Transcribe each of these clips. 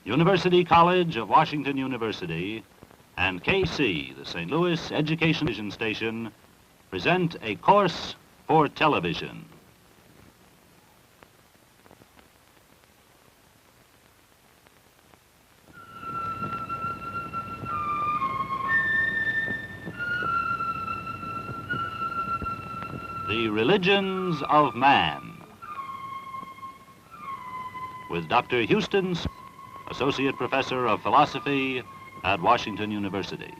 University College of Washington University and KC, the St. Louis Education Station, present a course for television. The Religions of Man, with Dr. Houston, Associate Professor of Philosophy at Washington University.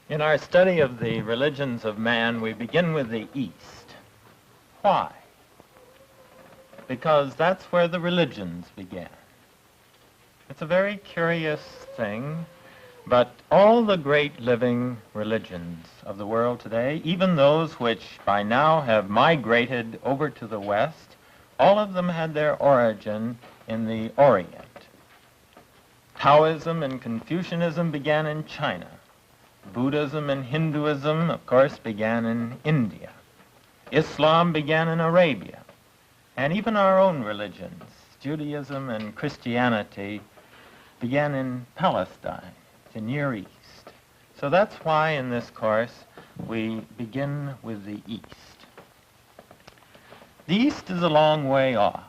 In our study of the religions of man, we begin with the East. Why? Because that's where the religions began. It's a very curious thing, but all the great living religions of the world today, even those which by now have migrated over to the West, all of them had their origin in the Orient. Taoism and Confucianism began in China. Buddhism and Hinduism, of course, began in India. Islam began in Arabia. And even our own religions, Judaism and Christianity, began in Palestine, the Near East. So that's why in this course we begin with the East. The East is a long way off.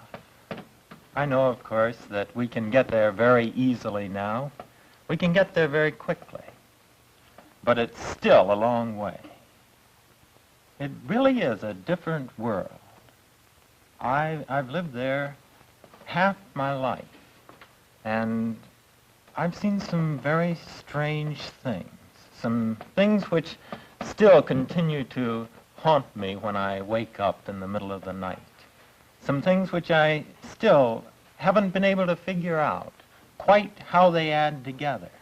I know, of course, that we can get there very easily now. We can get there very quickly. But it's still a long way. It really is a different world. I've lived there half my life, and I've seen some very strange things, some things which still continue to haunt me when I wake up in the middle of the night, some things which I still haven't been able to figure out quite how they add together,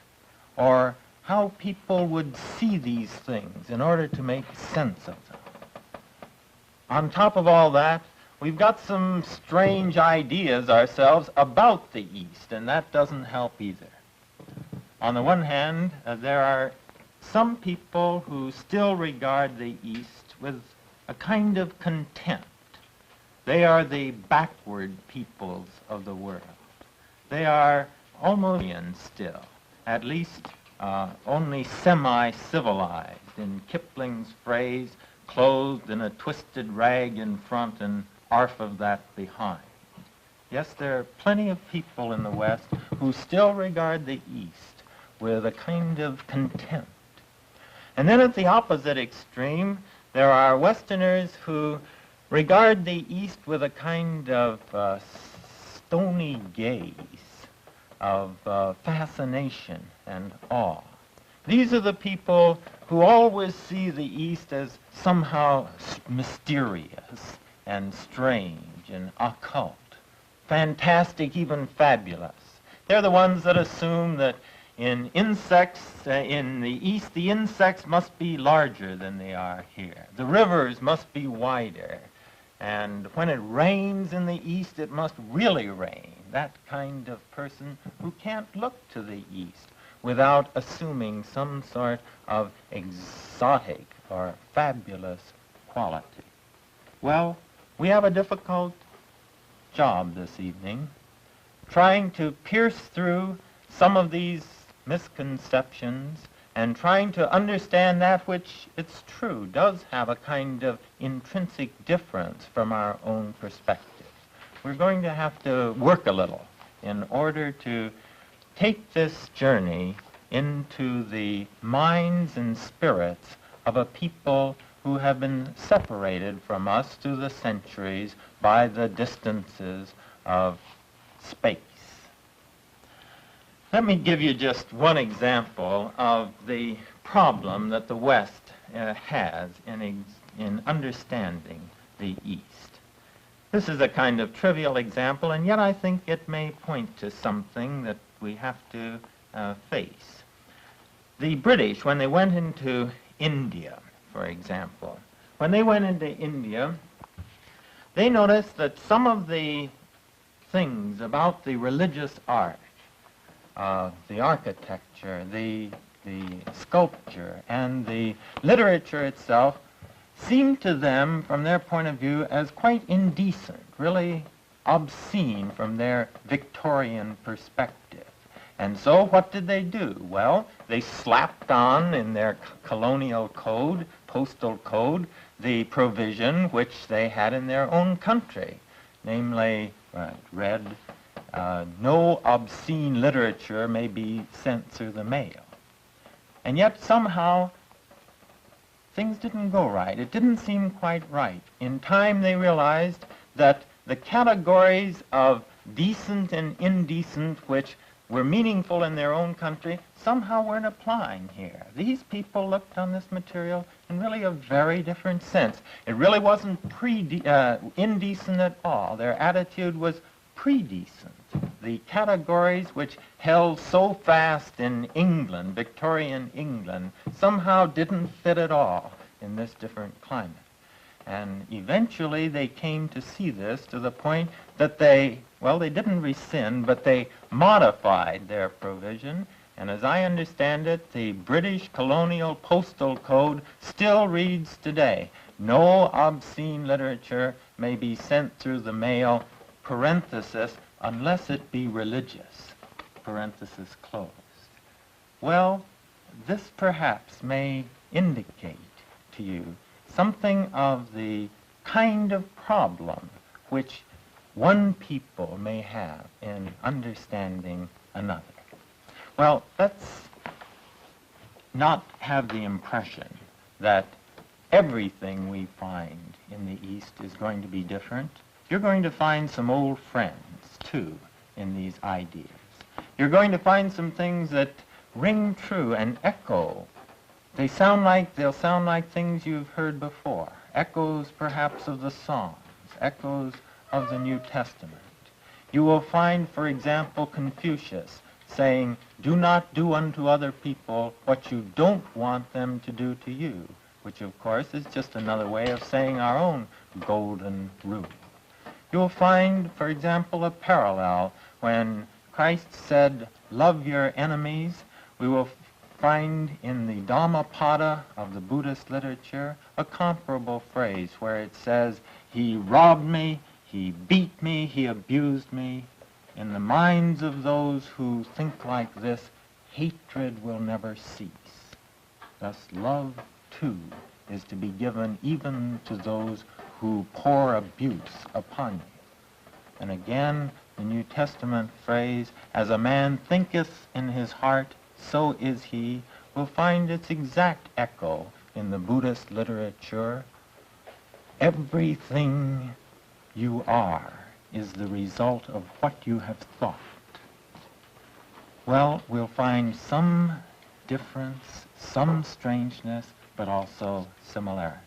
or how people would see these things in order to make sense of them. On top of all that, we've got some strange ideas ourselves about the East, and that doesn't help either. On the one hand, there are some people who still regard the East with a kind of contempt. They are the backward peoples of the world. They are almost still, at least only semi-civilized, in Kipling's phrase, clothed in a twisted rag in front and arf of that behind. Yes, there are plenty of people in the West who still regard the East with a kind of contempt. And then at the opposite extreme, there are Westerners who regard the East with a kind of stony gaze, of fascination and awe. These are the people who always see the East as somehow mysterious and strange and occult, fantastic, even fabulous. They're the ones that assume that in insects, in the East, the insects must be larger than they are here. The rivers must be wider. And when it rains in the East, it must really rain. That kind of person who can't look to the East without assuming some sort of exotic or fabulous quality. Well, we have a difficult job this evening, trying to pierce through some of these misconceptions and trying to understand that which, it's true, does have a kind of intrinsic difference from our own perspective. We're going to have to work a little in order to take this journey into the minds and spirits of a people who have been separated from us through the centuries by the distances of space. Let me give you just one example of the problem that the West has in in understanding the East. This is a kind of trivial example, and yet I think it may point to something that we have to face. The British, when they went into India, for example, when they went into India, they noticed that some of the things about the religious art, the architecture, the sculpture, and the literature itself seemed to them, from their point of view, as quite indecent, really obscene from their Victorian perspective. And so what did they do? Well, they slapped on in their colonial code, postal code, the provision which they had in their own country, namely, read, no obscene literature may be sent through the mail. And yet somehow things didn't go right. It didn't seem quite right. In time they realized that the categories of decent and indecent, which were meaningful in their own country, somehow weren't applying here. These people looked on this material in really a very different sense. It really wasn't indecent at all. Their attitude was predecent. The categories which held so fast in England, Victorian England, somehow didn't fit at all in this different climate. And eventually they came to see this to the point that they didn't rescind, but they modified their provision. And as I understand it, the British colonial postal code still reads today, no obscene literature may be sent through the mail, parenthesis, unless it be religious, parenthesis closed. Well, this perhaps may indicate to you something of the kind of problem which one people may have in understanding another. Well, let's not have the impression that everything we find in the East is going to be different. You're going to find some old friends, too, in these ideas. You're going to find some things that ring true and echo. They'll sound like things you've heard before, echoes perhaps of the Psalms, echoes of the New Testament. You will find, for example, Confucius saying, do not do unto other people what you don't want them to do to you, which of course is just another way of saying our own golden rule. You'll find, for example, a parallel when Christ said, love your enemies. We will find in the Dhammapada of the Buddhist literature a comparable phrase where it says, he robbed me, he beat me, he abused me. In the minds of those who think like this, hatred will never cease. Thus love, too, is to be given even to those who pour abuse upon you. And again, the New Testament phrase, as a man thinketh in his heart, so is he, will find its exact echo in the Buddhist literature. Everything you are is the result of what you have thought. Well, we'll find some difference, some strangeness, but also similarity.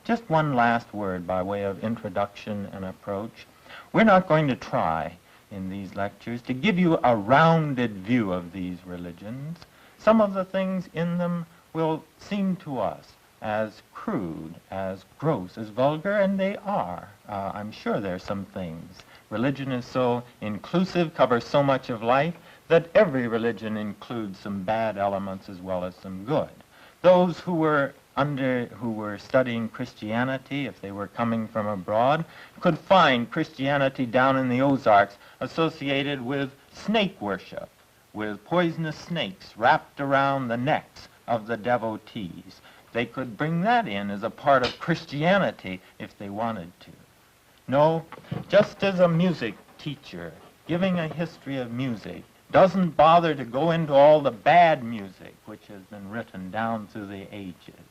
Just one last word by way of introduction and approach. We're not going to try in these lectures to give you a rounded view of these religions. Some of the things in them will seem to us as crude, as gross, as vulgar, and they are. I'm sure there's some things. Religion is so inclusive, covers so much of life, that every religion includes some bad elements as well as some good. Those who were studying Christianity, if they were coming from abroad, could find Christianity down in the Ozarks associated with snake worship, with poisonous snakes wrapped around the necks of the devotees. They could bring that in as a part of Christianity if they wanted to. No, just as a music teacher giving a history of music doesn't bother to go into all the bad music which has been written down through the ages.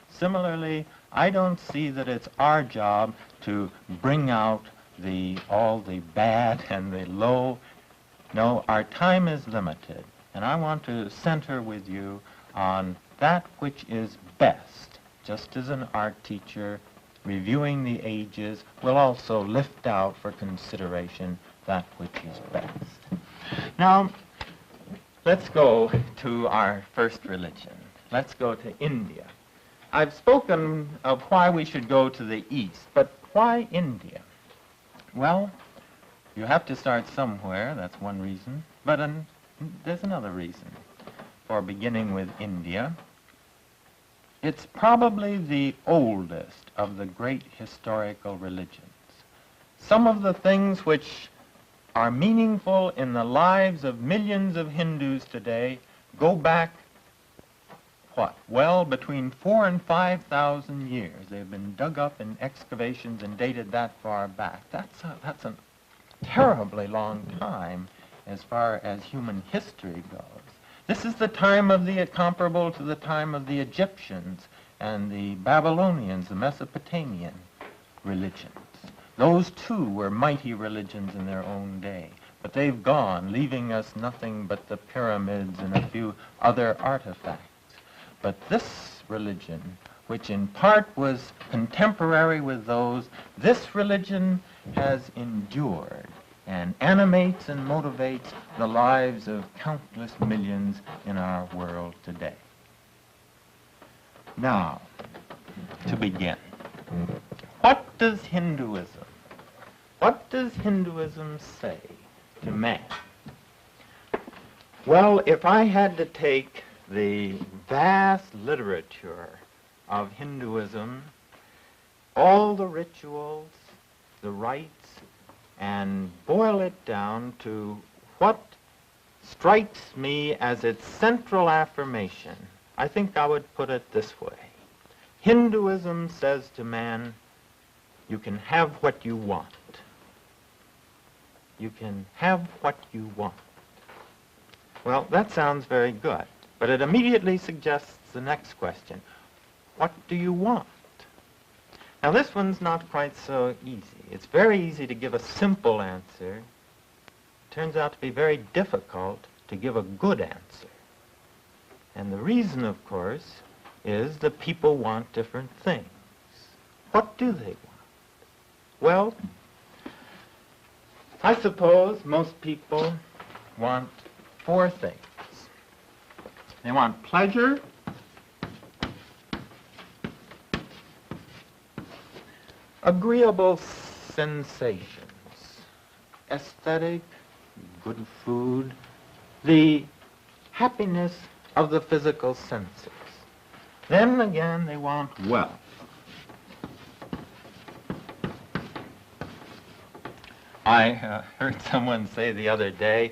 Similarly, I don't see that it's our job to bring out all the bad and the low. No, our time is limited, and I want to center with you on that which is best just as an art teacher reviewing the ages will also lift out for consideration that which is best. Now, let's go to our first religion. Let's go to India. I've spoken of why we should go to the East, but why India? Well, you have to start somewhere, that's one reason, but there's another reason for beginning with India. It's probably the oldest of the great historical religions. Some of the things which are meaningful in the lives of millions of Hindus today go back, what? Well, between 4,000 and 5,000 years. They've been dug up in excavations and dated that far back. That's a terribly long time as far as human history goes. This is the time of the comparable to the time of the Egyptians and the Babylonians, the Mesopotamian religions. Those too were mighty religions in their own day, but they've gone, leaving us nothing but the pyramids and a few other artifacts. But this religion, which in part was contemporary with those, this religion has endured and animates and motivates the lives of countless millions in our world today. Now, to begin, what does Hinduism say to man? Well, if I had to take the vast literature of Hinduism, all the rituals, the rites, and boil it down to what strikes me as its central affirmation, I think I would put it this way. Hinduism says to man, you can have what you want. You can have what you want. Well, that sounds very good, but it immediately suggests the next question. What do you want? Now, this one's not quite so easy. It's very easy to give a simple answer. It turns out to be very difficult to give a good answer. And the reason, of course, is that people want different things. What do they want? Well, I suppose most people want four things. They want pleasure, agreeable sensations, aesthetic, good food, the happiness of the physical senses. Then again, they want wealth. I heard someone say the other day,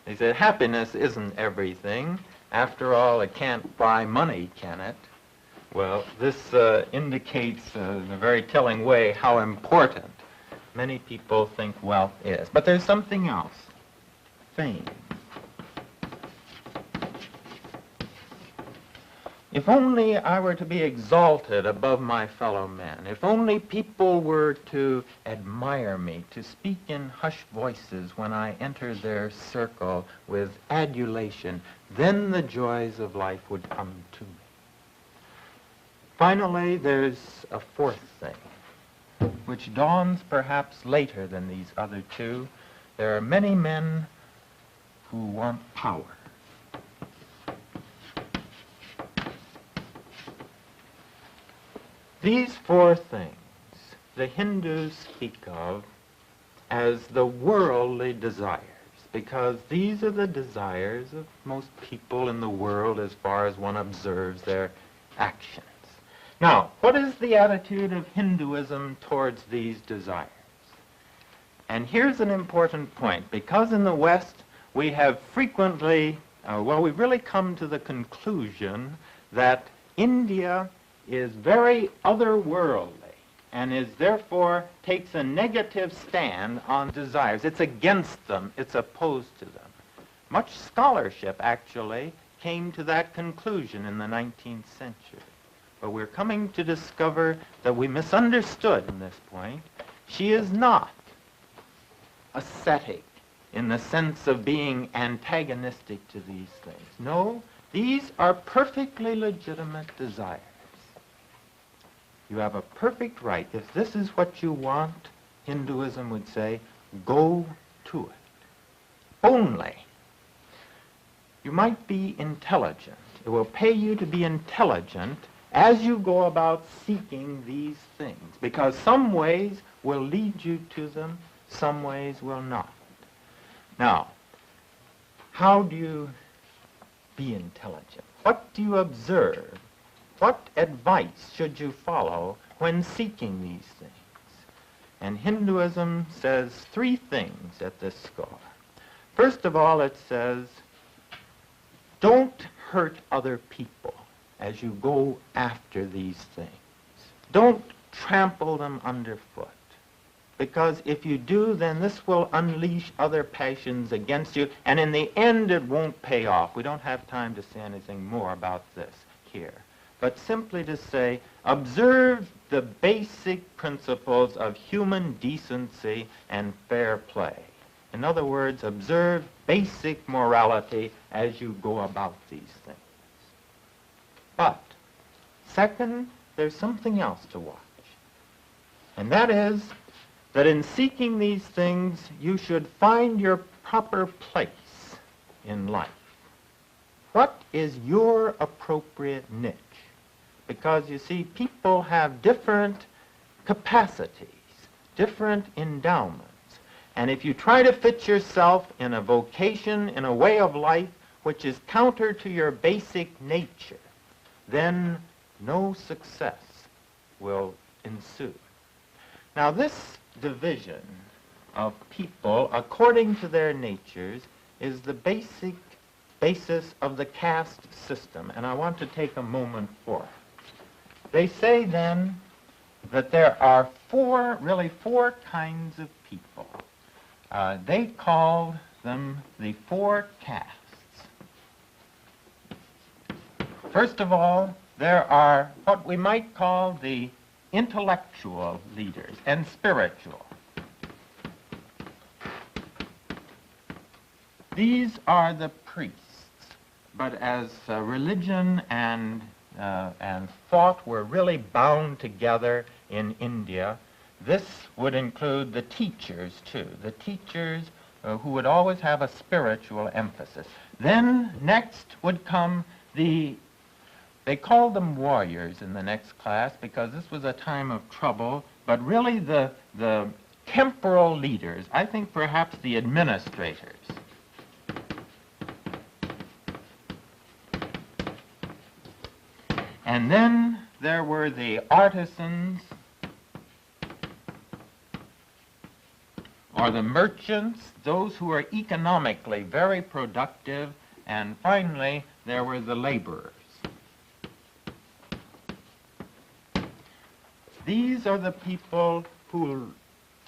they said, happiness isn't everything. After all, it can't buy money, can it? Well, this indicates in a very telling way how important many people think wealth is. But there's something else. Fame. If only I were to be exalted above my fellow men, if only people were to admire me, to speak in hushed voices when I enter their circle with adulation, then the joys of life would come to me. Finally, there's a fourth thing, which dawns perhaps later than these other two. There are many men who want power. These four things the Hindus speak of as the worldly desires, because these are the desires of most people in the world as far as one observes their actions. Now, what is the attitude of Hinduism towards these desires? And here's an important point, because in the West we have frequently, we've really come to the conclusion that India is very otherworldly and is therefore takes a negative stand on desires. It's against them. It's opposed to them. Much scholarship actually came to that conclusion in the 19th century. But we're coming to discover that we misunderstood in this point. She is not ascetic in the sense of being antagonistic to these things. No, these are perfectly legitimate desires. You have a perfect right. If this is what you want, Hinduism would say, go to it. Only, you might be intelligent. It will pay you to be intelligent as you go about seeking these things, because some ways will lead you to them, some ways will not. Now, how do you be intelligent? What do you observe? What advice should you follow when seeking these things? And Hinduism says three things at this score. First of all, it says, don't hurt other people as you go after these things. Don't trample them underfoot, because if you do, then this will unleash other passions against you, and in the end it won't pay off. We don't have time to say anything more about this here, but simply to say, observe the basic principles of human decency and fair play. In other words, observe basic morality as you go about these things. But, second, there's something else to watch. And that is that in seeking these things, you should find your proper place in life. What is your appropriate niche? Because, you see, people have different capacities, different endowments. And if you try to fit yourself in a vocation, in a way of life, which is counter to your basic nature, then no success will ensue. Now, this division of people according to their natures is the basis of the caste system, and I want to take a moment for it. They say then that there are really four kinds of people. They called them the four castes. First of all, there are what we might call the intellectual leaders and spiritual. These are the priests, but as religion and thought were really bound together in India, this would include the teachers, too, the teachers who would always have a spiritual emphasis. Then next would come they called them warriors in the next class because this was a time of trouble, but really the temporal leaders, I think perhaps the administrators. And then there were the artisans, or the merchants, those who were economically very productive, and finally there were the laborers. These are the people who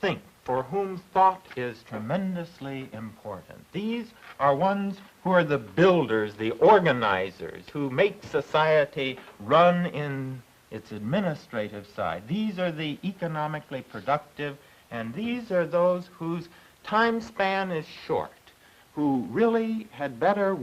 think, for whom thought is tremendously important. These are ones who are the builders, the organizers, who make society run in its administrative side. These are the economically productive, and these are those whose time span is short, who really had better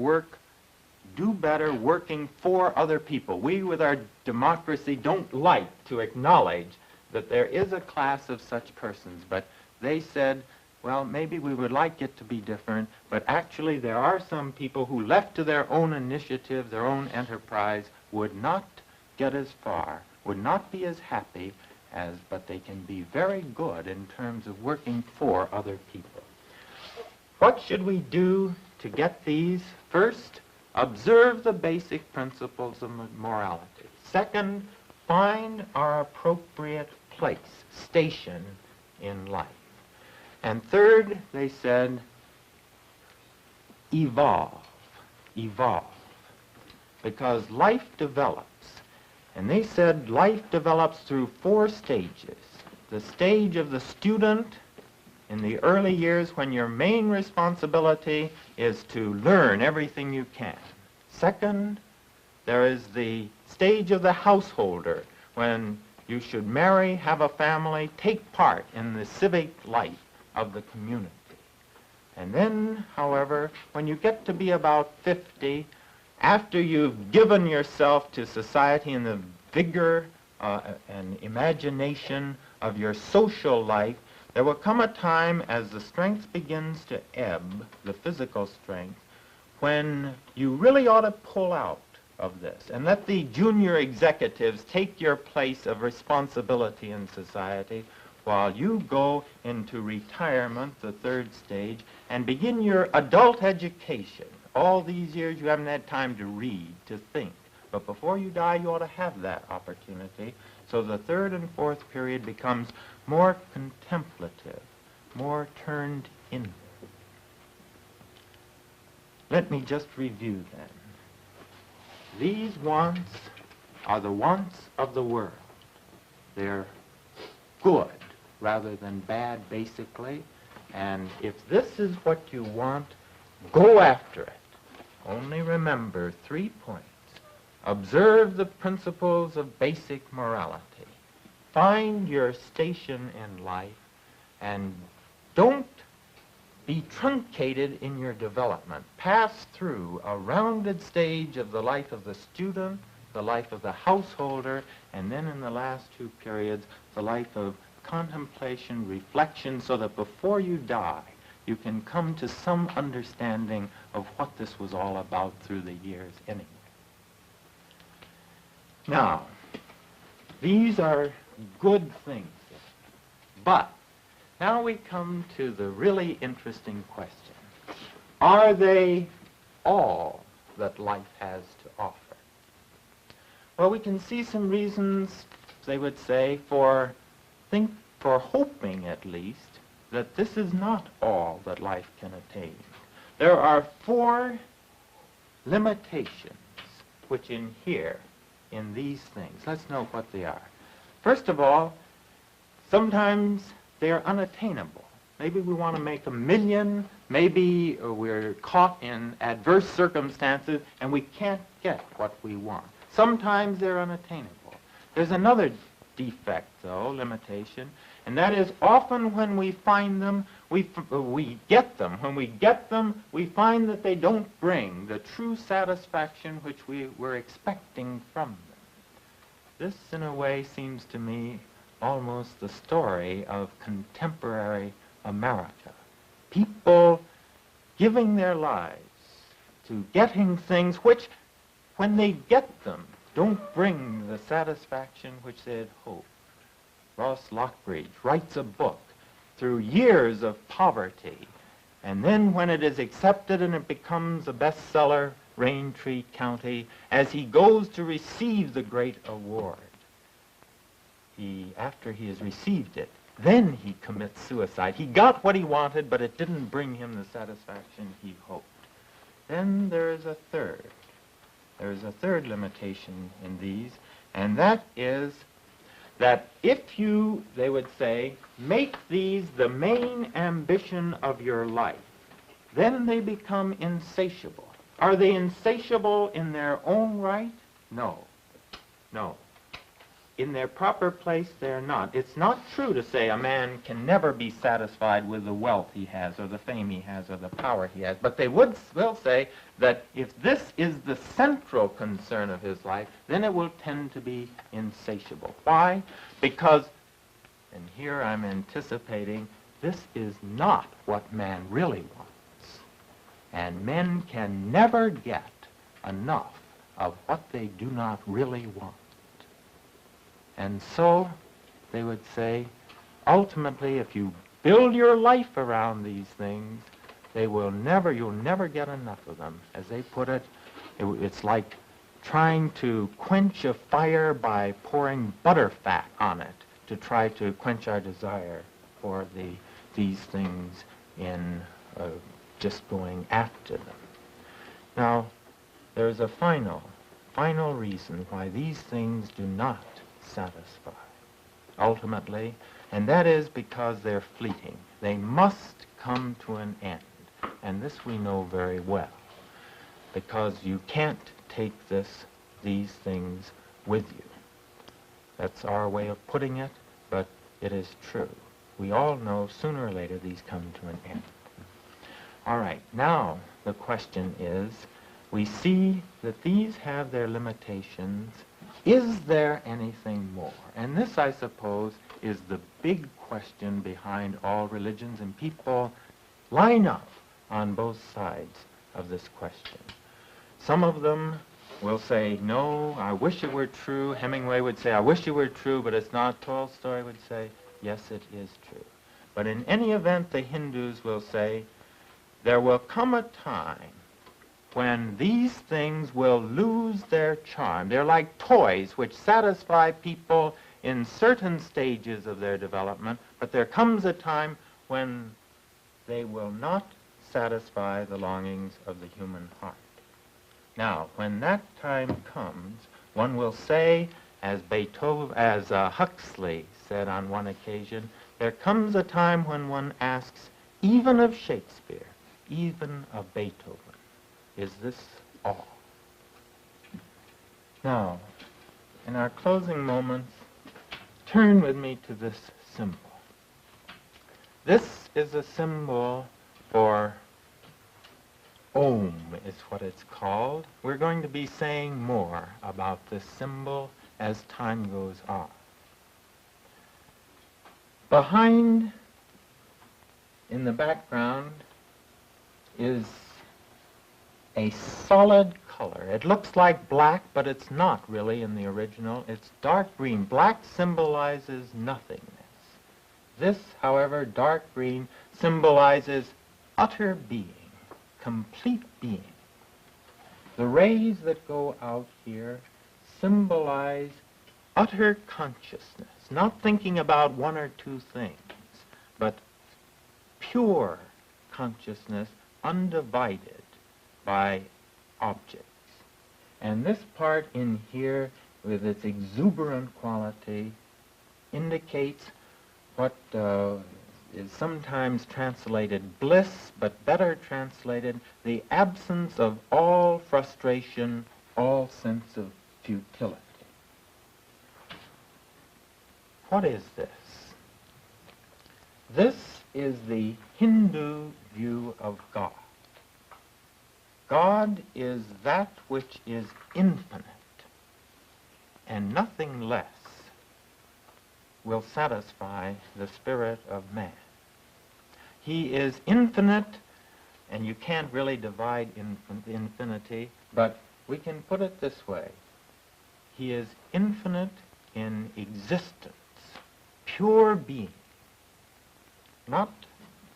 do better working for other people. We, with our democracy, don't like to acknowledge that there is a class of such persons, but they said, well, maybe we would like it to be different, but actually there are some people who, left to their own initiative, their own enterprise, would not get as far, would not be as happy but they can be very good in terms of working for other people. What should we do to get these? First, observe the basic principles of morality. Second, find our appropriate place, station in life. And third, they said, evolve, because life develops. And they said life develops through four stages. The stage of the student in the early years, when your main responsibility is to learn everything you can. Second, there is the stage of the householder, when you should marry, have a family, take part in the civic life of the community. And then, however, when you get to be about 50, after you've given yourself to society in the vigor an imagination of your social life, there will come a time as the strength begins to ebb, the physical strength, when you really ought to pull out of this and let the junior executives take your place of responsibility in society while you go into retirement, the third stage, and begin your adult education. All these years you haven't had time to read, to think. But before you die, you ought to have that opportunity. So the third and fourth period becomes more contemplative, more turned inward. Let me just review then. These wants are the wants of the world. They're good rather than bad, basically. And if this is what you want, go after it. Only remember 3 points. Observe the principles of basic morality. Find your station in life, and don't be truncated in your development. Pass through a rounded stage of the life of the student, the life of the householder, and then in the last 2 periods, the life of contemplation, reflection, so that before you die, you can come to some understanding of what this was all about through the years anyway. Now, these are good things, but now we come to the really interesting question. Are they all that life has to offer? Well, we can see some reasons, they would say, for hoping at least, that this is not all that life can attain. There are 4 limitations which inhere in these things. Let's know what they are. First of all, sometimes they're unattainable. Maybe we want to make 1 million, maybe we're caught in adverse circumstances and we can't get what we want. Sometimes they're unattainable. There's another defect, though, limitation, and that is often when we find them, we get them. When we get them, we find that they don't bring the true satisfaction which we were expecting from them. This, in a way, seems to me almost the story of contemporary America. People giving their lives to getting things which, when they get them, don't bring the satisfaction which they had hoped. Ross Lockridge writes a book through years of poverty, and then when it is accepted and it becomes a bestseller, Raintree County, as he goes to receive the great award, after he has received it, then he commits suicide. He got what he wanted, but it didn't bring him the satisfaction he hoped. Then there is a third. There is a third limitation in these, and that is that if you, they would say, make these the main ambition of your life, then they become insatiable. Are they insatiable in their own right? No. No. In their proper place, they're not. It's not true to say a man can never be satisfied with the wealth he has or the fame he has or the power he has. But they will say that if this is the central concern of his life, then it will tend to be insatiable. Why? Because, and here I'm anticipating, this is not what man really wants. And men can never get enough of what they do not really want. And so, they would say, ultimately, if you build your life around these things, you'll never get enough of them. As they put it, it's like trying to quench a fire by pouring butterfat on it to try to quench our desire for these things in just going after them. Now, there's a final reason why these things do not satisfy, ultimately, and that is because they're fleeting. They must come to an end, and this we know very well, because you can't take these things with you. That's our way of putting it, but it is true. We all know sooner or later these come to an end. All right, now the question is, we see that these have their limitations, Is there anything more? And this, I suppose, is the big question behind all religions, and people line up on both sides of this question. Some of them will say, no, I wish it were true. Hemingway would say, I wish it were true, but it's not. Tolstoy would say, yes, it is true. But in any event, the Hindus will say, there will come a time when these things will lose their charm. They're like toys which satisfy people in certain stages of their development, but there comes a time when they will not satisfy the longings of the human heart. Now, when that time comes, one will say, as Huxley said on one occasion, there comes a time when one asks, even of Shakespeare, even of Beethoven, is this all? Now, in our closing moments, turn with me to this symbol. This is a symbol for Om, is what it's called. We're going to be saying more about this symbol as time goes on. Behind, in the background, is a solid color. It looks like black, but it's not really in the original. It's dark green. Black symbolizes nothingness. This, however, dark green, symbolizes utter being, complete being. The rays that go out here symbolize utter consciousness, not thinking about one or two things, but pure consciousness, undivided by objects. And this part in here, with its exuberant quality, indicates what is sometimes translated bliss, but better translated the absence of all frustration, all sense of futility. What is this? This is the Hindu view of God. God is that which is infinite, and nothing less will satisfy the spirit of man. He is infinite, and you can't really divide infinity, but we can put it this way. He is infinite in existence, pure being, not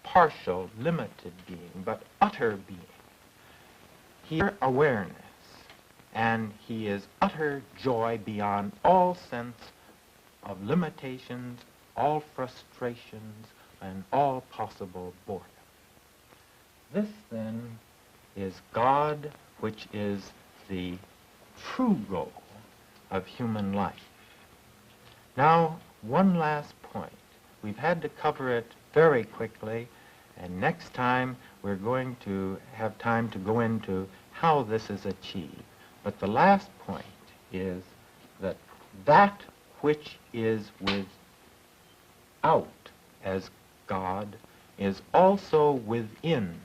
partial, limited being, but utter being. He is awareness, and he is utter joy beyond all sense of limitations, all frustrations, and all possible boredom. This, then, is God, which is the true goal of human life. Now, one last point. We've had to cover it very quickly, and next time we're going to have time to go into how this is achieved. But the last point is that that which is without as God is also within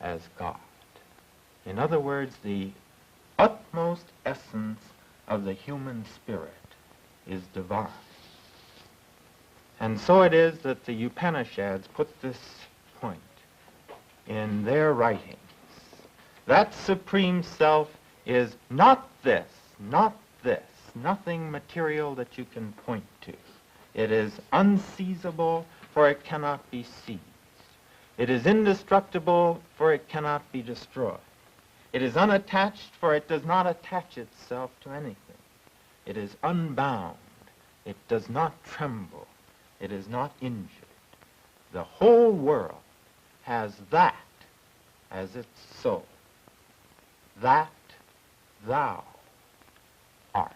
as God. In other words, the utmost essence of the human spirit is divine. And so it is that the Upanishads put this point in their writings. That supreme self is not this, nothing material that you can point to. It is unseizable, for it cannot be seized. It is indestructible, for it cannot be destroyed. It is unattached, for it does not attach itself to anything. It is unbound. It does not tremble. It is not injured. The whole world has that as its soul. That thou art.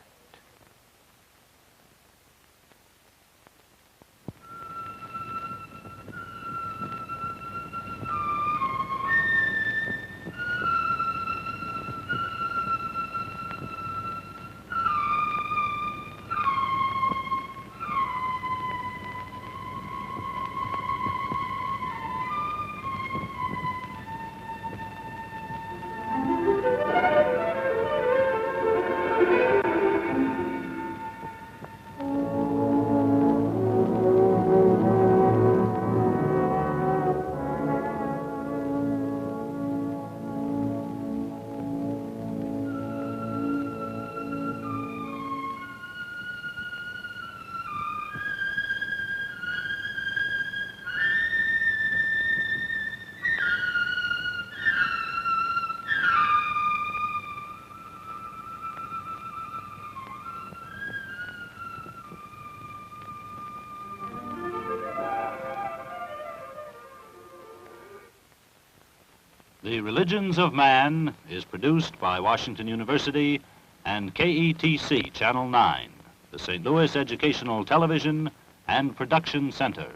The Religions of Man is produced by Washington University and KETC Channel 9, the St. Louis Educational Television and Production Center.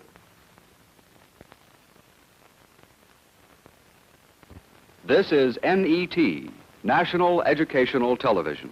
This is NET, National Educational Television.